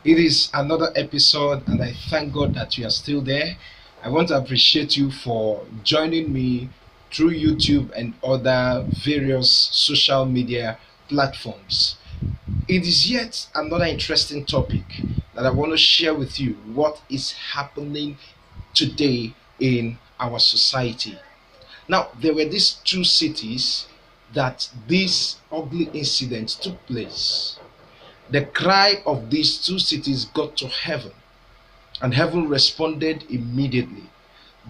It is another episode, and I thank God that you are still there. I want to appreciate you for joining me through YouTube and other various social media platforms. It is yet another interesting topic that I want to share with you what is happening today in our society. Now, there were these two cities that this ugly incident took place. The cry of these two cities got to heaven, and heaven responded immediately,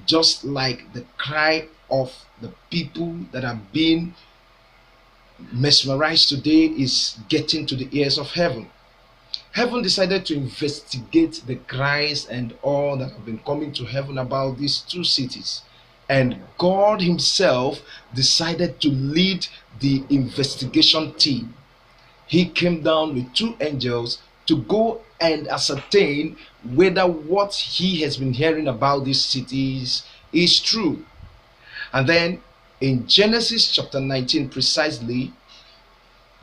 just like the cry of the people that are being mesmerized today is getting to the ears of heaven. Heaven decided to investigate the cries and all that have been coming to heaven about these two cities. And God Himself decided to lead the investigation team. He came down with two angels to go and ascertain whether what he has been hearing about these cities is true. And then in Genesis chapter 19, precisely,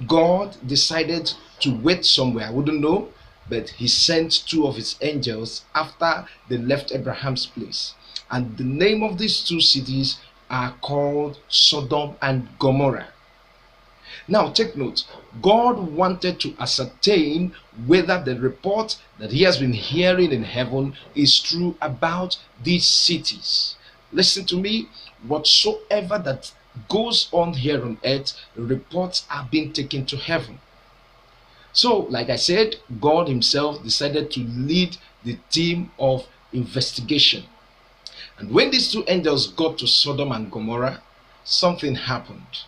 God decided to wait somewhere. I wouldn't know, but He sent two of His angels after they left Abraham's place. And the name of these two cities are called Sodom and Gomorrah. Now, take note, God wanted to ascertain whether the report that He has been hearing in heaven is true about these cities. Listen to me, whatsoever that goes on here on earth, reports are being taken to heaven. So, like I said, God Himself decided to lead the team of investigation. And when these two angels got to Sodom and Gomorrah, something happened.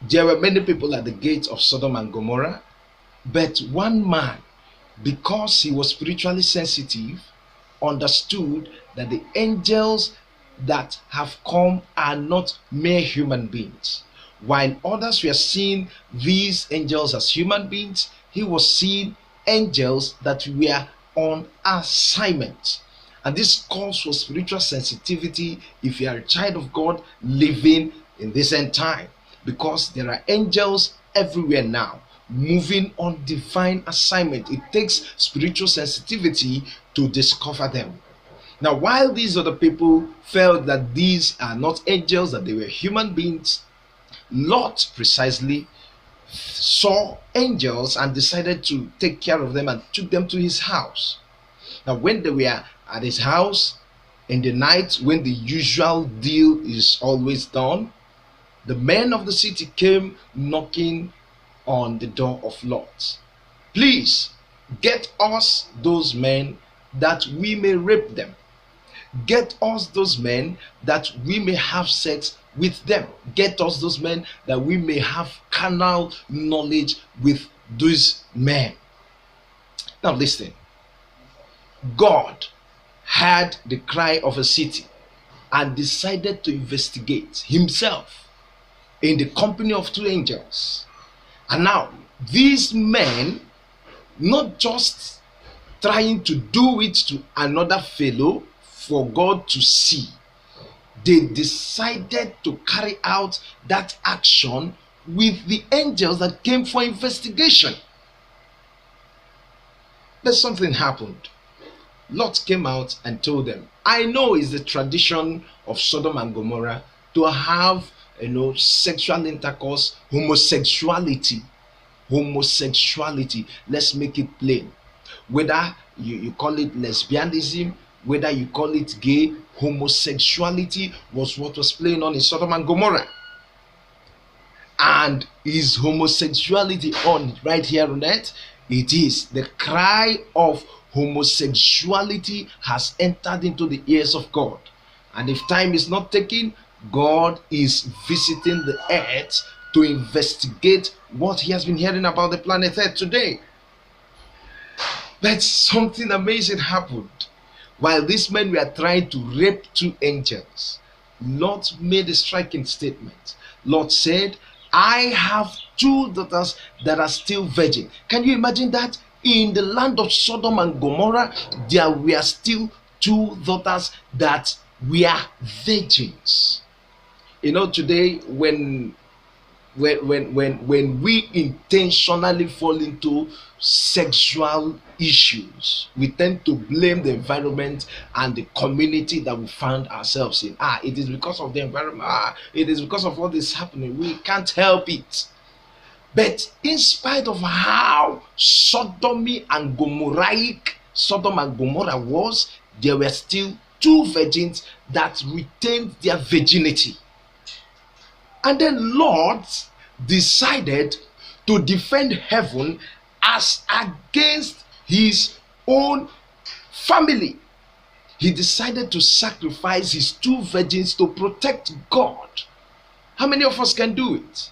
There were many people at the gates of Sodom and Gomorrah, but one man, because he was spiritually sensitive, understood that the angels that have come are not mere human beings. While others were seeing these angels as human beings, he was seeing angels that were on assignment. And this calls for spiritual sensitivity if you are a child of God living in this end time, because there are angels everywhere now moving on divine assignment. It takes spiritual sensitivity to discover them. Now, while these other people felt that these are not angels, that they were human beings, Lot precisely saw angels and decided to take care of them and took them to his house. Now, when they were at his house in the night, when the usual deal is always done, the men of the city came knocking on the door of Lot. Please get us those men that we may rape them. Get us those men that we may have sex with them. Get us those men that we may have carnal knowledge with those men. Now listen. God heard the cry of a city and decided to investigate Himself in the company of two angels. And now, these men, not just trying to do it to another fellow for God to see, they decided to carry out that action with the angels that came for investigation. But something happened. Lot came out and told them, I know it's the tradition of Sodom and Gomorrah to have sexual intercourse, homosexuality. Let's make it plain. Whether you call it lesbianism, whether you call it gay, homosexuality was what was playing on in Sodom and Gomorrah. And is homosexuality on right here on earth? It is. The cry of homosexuality has entered into the ears of God. And if time is not taken, God is visiting the earth to investigate what He has been hearing about the planet Earth today. But something amazing happened. While these men were trying to rape two angels, Lot made a striking statement. Lot said, I have two daughters that are still virgin. Can you imagine that? In the land of Sodom and Gomorrah, there were still two daughters that were virgins. Today when when we intentionally fall into sexual issues, we tend to blame the environment and the community that we found ourselves in. It is because of the environment. It is because of what is happening. We can't help it. But in spite of how Sodom and Gomorrah was, there were still two virgins that retained their virginity. And then Lord decided to defend heaven as against his own family. He decided to sacrifice his two virgins to protect God. How many of us can do it?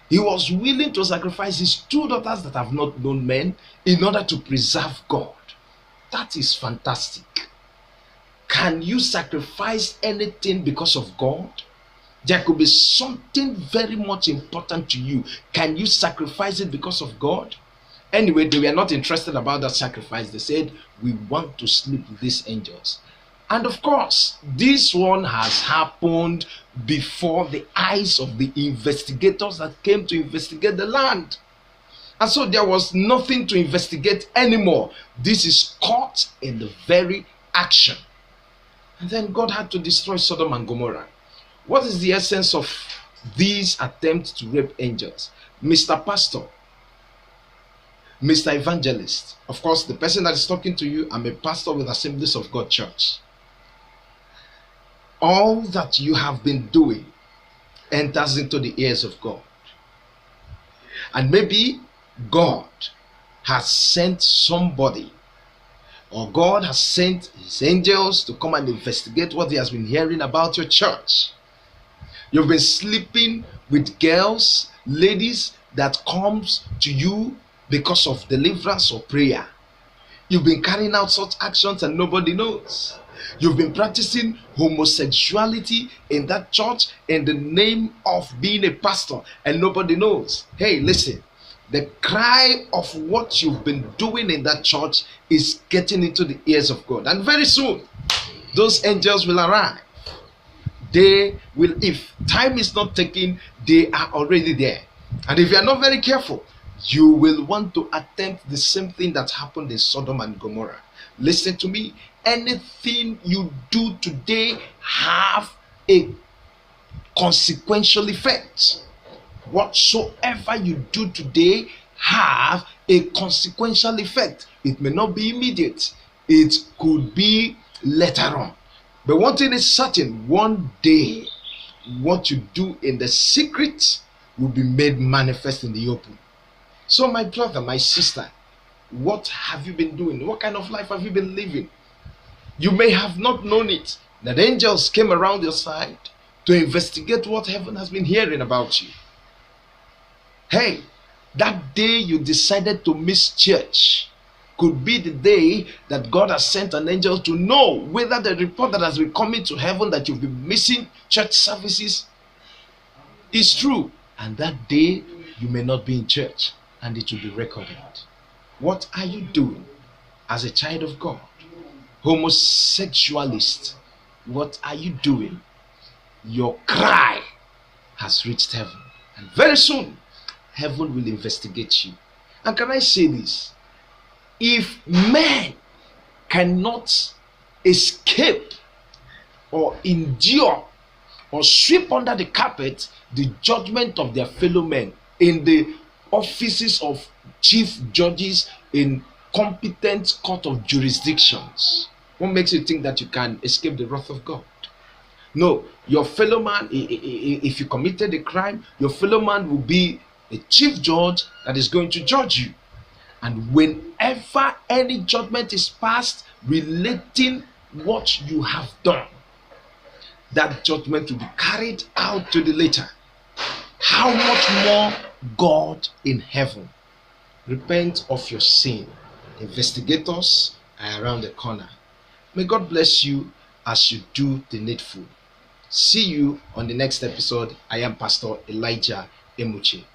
He was willing to sacrifice his two daughters that have not known men in order to preserve God. That is fantastic. Can you sacrifice anything because of God? There could be something very much important to you. Can you sacrifice it because of God? Anyway, they were not interested about that sacrifice. They said, we want to sleep with these angels. And of course, this one has happened before the eyes of the investigators that came to investigate the land. And so there was nothing to investigate anymore. This is caught in the very action. And then God had to destroy Sodom and Gomorrah. What is the essence of these attempts to rape angels? Mr. Pastor, Mr. Evangelist, of course, the person that is talking to you, I'm a pastor with Assemblies of God Church. All that you have been doing enters into the ears of God. And maybe God has sent somebody, or God has sent his angels to come and investigate what he has been hearing about your church. You've been sleeping with girls, ladies that comes to you because of deliverance or prayer. You've been carrying out such actions and nobody knows. You've been practicing homosexuality in that church in the name of being a pastor and nobody knows. Hey, listen, the cry of what you've been doing in that church is getting into the ears of God. And very soon, those angels will arrive. They will, if time is not taken, they are already there. And if you are not very careful, you will want to attempt the same thing that happened in Sodom and Gomorrah. Listen to me. Anything you do today have a consequential effect. Whatsoever you do today have a consequential effect. It may not be immediate. It could be later on. But one thing is certain, one day what you do in the secret will be made manifest in the open. So my brother, my sister, what have you been doing? What kind of life have you been living? You may have not known it, that angels came around your side to investigate what heaven has been hearing about you. Hey, that day you decided to miss church could be the day that God has sent an angel to know whether the report that has been coming to heaven that you've been missing church services is true. And that day you may not be in church and it will be recorded. What are you doing as a child of God? Homosexualist, what are you doing? Your cry has reached heaven. And very soon, heaven will investigate you. And can I say this? If men cannot escape or endure or sweep under the carpet the judgment of their fellow men in the offices of chief judges in competent court of jurisdictions, what makes you think that you can escape the wrath of God? No, your fellow man, if you committed a crime, your fellow man will be a chief judge that is going to judge you. And whenever any judgment is passed relating what you have done, that judgment will be carried out to the letter. How much more God in heaven? Repent of your sin. Investigators are around the corner. May God bless you as you do the needful. See you on the next episode. I am Pastor Elijah Emuche.